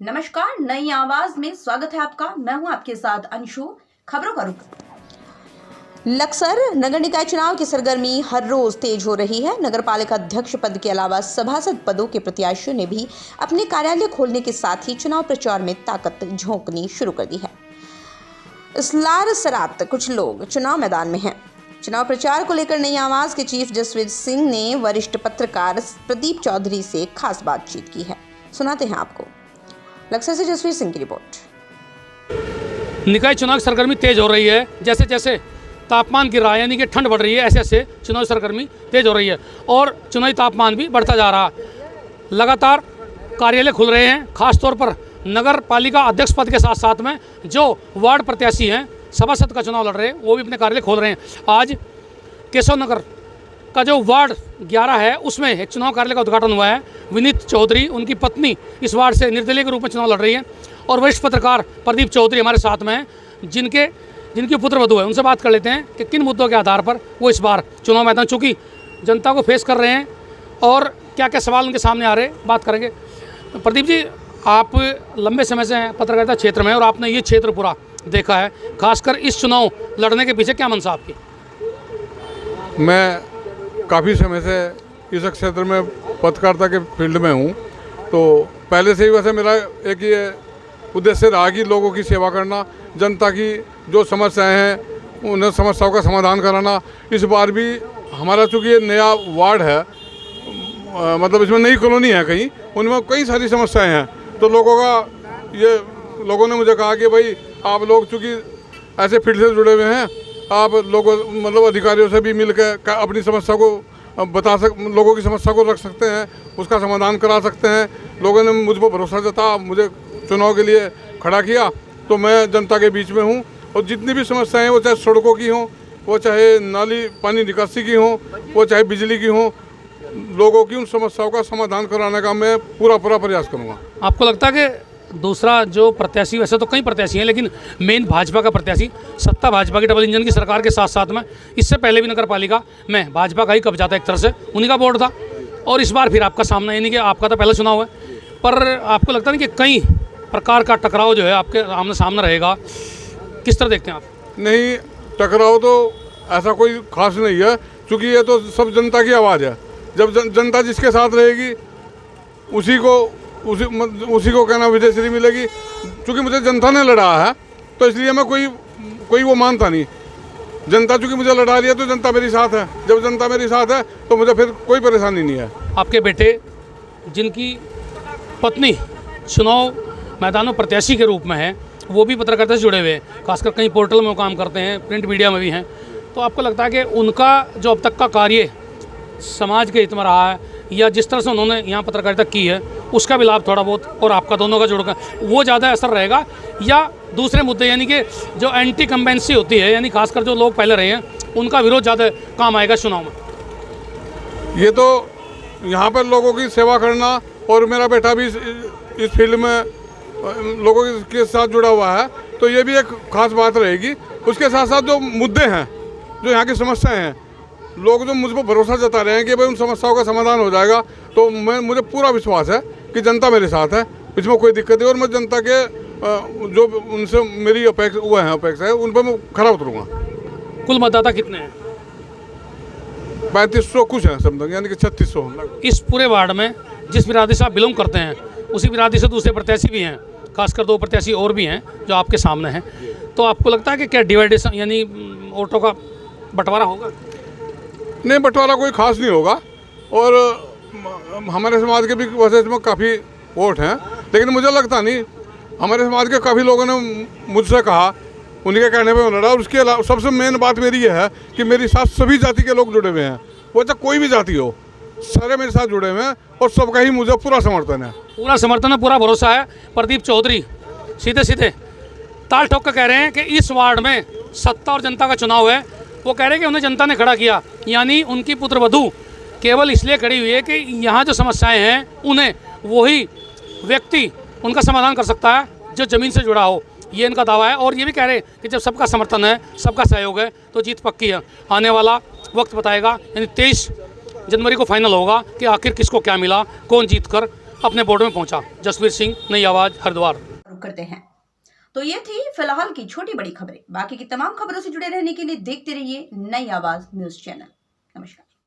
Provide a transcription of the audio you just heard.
नमस्कार, नई आवाज में स्वागत है आपका। मैं हूं आपके साथ अंशु। खबरों का रुख। लक्सर नगर निकाय चुनाव की सरगर्मी हर रोज तेज हो रही है। नगर पालिका अध्यक्ष पद के अलावा सभासद पदों के प्रत्याशियों ने भी अपने कार्यालय खोलने के साथ ही चुनाव प्रचार में ताकत झोंकनी शुरू कर दी है। इसलार सरात कुछ लोग चुनाव मैदान में हैं। चुनाव प्रचार को लेकर नई आवाज के चीफ जसवीर सिंह ने वरिष्ठ पत्रकार प्रदीप चौधरी से खास बातचीत की है। सुनाते हैं आपको। लक्सर से जसवीर सिंह की रिपोर्ट। निकाय चुनाव की सरगर्मी तेज हो रही है। जैसे जैसे तापमान गिर रहा है, यानी कि ठंड बढ़ रही है, ऐसे ऐसे चुनाव सरगर्मी तेज हो रही है और चुनावी तापमान भी बढ़ता जा रहा है। लगातार कार्यालय खुल रहे हैं। खासतौर पर नगर पालिका अध्यक्ष पद के साथ साथ में जो वार्ड प्रत्याशी हैं, सभासद का चुनाव लड़ रहे हैं, वो भी अपने कार्यालय खोल रहे हैं। आज केशव नगर का जो वार्ड 11 है, उसमें एक चुनाव कार्यालय का उद्घाटन हुआ है। विनीत चौधरी, उनकी पत्नी इस वार्ड से निर्दलीय के रूप में चुनाव लड़ रही है और वरिष्ठ पत्रकार प्रदीप चौधरी हमारे साथ में हैं, जिनकी पुत्रवधू है। उनसे बात कर लेते हैं कि किन मुद्दों के आधार पर वो इस बार चुनाव मैदान चूँकि जनता को फेस कर रहे हैं और क्या क्या सवाल उनके सामने आ रहे हैं, बात करेंगे। प्रदीप जी, आप लंबे समय से हैं पत्रकारिता क्षेत्र में और आपने ये क्षेत्र पूरा देखा है। खासकर इस चुनाव लड़ने के पीछे क्या मंशा आपकी? मैं काफ़ी समय से इस क्षेत्र में पत्रकारिता के फील्ड में हूँ, तो पहले से ही वैसे मेरा एक ये उद्देश्य रहा कि लोगों की सेवा करना, जनता की जो समस्याएं हैं उन समस्याओं का समाधान कराना। इस बार भी हमारा चूँकि ये नया वार्ड है, मतलब इसमें नई कॉलोनी है कहीं, उनमें कई सारी समस्याएं हैं। तो लोगों ने मुझे कहा कि भाई आप लोग चूँकि ऐसे फील्ड से जुड़े हुए हैं, आप लोगों मतलब अधिकारियों से भी मिलकर अपनी समस्या को लोगों की समस्या को रख सकते हैं, उसका समाधान करा सकते हैं। लोगों ने मुझ पर भरोसा जताया, मुझे चुनाव के लिए खड़ा किया, तो मैं जनता के बीच में हूँ और जितनी भी समस्याएं हैं, वो चाहे सड़कों की हों, वो चाहे नाली पानी निकासी की हों, वो चाहे बिजली की हों, लोगों की उन समस्याओं का समाधान कराने का मैं पूरा प्रयास करूँगा। आपको लगता है कि दूसरा जो प्रत्याशी, वैसे तो कई प्रत्याशी हैं, लेकिन मेन भाजपा का प्रत्याशी, सत्ता भाजपा की डबल इंजन की सरकार के साथ साथ में इससे पहले भी नगर पालिका में भाजपा का ही कब्जा था, एक तरह से उन्हीं का बोर्ड था, और इस बार फिर आपका सामना, यानी कि आपका तो पहला चुनाव है, पर आपको लगता नहीं कि कई प्रकार का टकराव जो है आपके आमने सामने रहेगा? किस तरह देखते हैं आप? नहीं, टकराव तो ऐसा कोई खास नहीं है, क्योंकि ये तो सब जनता की आवाज़ है। जब जनता जिसके साथ रहेगी उसी को कहना विजयश्री मिलेगी। क्योंकि मुझे जनता ने लड़ा है, तो इसलिए मैं कोई वो मानता नहीं। जनता चूँकि मुझे लड़ा रही है, तो जनता मेरी साथ है। जब जनता मेरी साथ है तो मुझे फिर कोई परेशानी नहीं है। आपके बेटे, जिनकी पत्नी चुनाव मैदान में प्रत्याशी के रूप में है, वो भी पत्रकारिता से जुड़े हुए हैं, खासकर कई पोर्टल में वो काम करते हैं, प्रिंट मीडिया में भी हैं, तो आपको लगता है कि उनका जो अब तक का कार्य समाज के हित में रहा है, या जिस तरह से उन्होंने यहाँ पत्रकारिता की है, उसका भी लाभ थोड़ा बहुत और आपका दोनों का जुड़कर वो ज़्यादा असर रहेगा, या दूसरे मुद्दे यानी कि जो एंटी कंबेंसी होती है, यानी खासकर जो लोग पहले रहे हैं, उनका विरोध ज़्यादा काम आएगा चुनाव में? ये तो यहाँ पर लोगों की सेवा करना, और मेरा बेटा भी इस फील्ड में लोगों के साथ जुड़ा हुआ है, तो ये भी एक खास बात रहेगी। उसके साथ साथ जो मुद्दे हैं, जो यहाँ की समस्याएं हैं, लोग जो मुझ पर भरोसा जता रहे हैं कि भाई उन समस्याओं का समाधान हो जाएगा, तो मुझे पूरा विश्वास है कि जनता मेरे साथ है, इसमें कोई दिक्कत नहीं। और मैं जनता के जो उनसे मेरी अपेक्षा है, उन पर मैं खरा उतरूँगा। कुल मतदाता कितने हैं? 3500 कुछ हैं समथिंग, यानी कि 3600। इस पूरे वार्ड में जिस बिरादरी से आप बिलोंग करते हैं, उसी बिरादरी से दूसरे प्रत्याशी भी हैं, खासकर 2 प्रत्याशी और भी हैं जो आपके सामने हैं, तो आपको लगता है कि क्या डिवाइडेशन यानी वोटों का बंटवारा होगा? नहीं, बंटवारा कोई खास नहीं होगा, और हमारे समाज के भी वैसे इसमें काफ़ी वोट हैं, लेकिन मुझे लगता नहीं। हमारे समाज के काफ़ी लोगों ने मुझसे कहा, उन्हीं के कहने पे मैं लड़ा। और उसके अलावा सबसे मेन बात मेरी यह है कि मेरे साथ सभी जाति के लोग जुड़े हुए हैं, वो चाहे कोई भी जाति हो, सारे मेरे साथ जुड़े हुए हैं, और सबका ही मुझे पूरा समर्थन है। पूरा समर्थन है, पूरा भरोसा है। प्रदीप चौधरी सीधे ताल ठोक कर कह रहे हैं कि इस वार्ड में सत्ता और जनता का चुनाव है। वो कह रहे हैं कि उन्हें जनता ने खड़ा किया, यानी उनकी पुत्रवधू केवल इसलिए खड़ी हुई है कि यहाँ जो समस्याएं हैं उन्हें वही व्यक्ति उनका समाधान कर सकता है जो ज़मीन से जुड़ा हो, ये इनका दावा है। और ये भी कह रहे हैं कि जब सबका समर्थन है, सबका सहयोग है, तो जीत पक्की है। आने वाला वक्त बताएगा, यानी 23 जनवरी को फाइनल होगा कि आखिर किसको क्या मिला, कौन जीत कर अपने बोर्ड में पहुंचा। जसवीर सिंह, नई आवाज़, हरिद्वार। करते हैं। तो ये थी फिलहाल की छोटी बड़ी खबरें। बाकी की तमाम खबरों से जुड़े रहने के लिए देखते रहिए नई आवाज न्यूज चैनल। नमस्कार।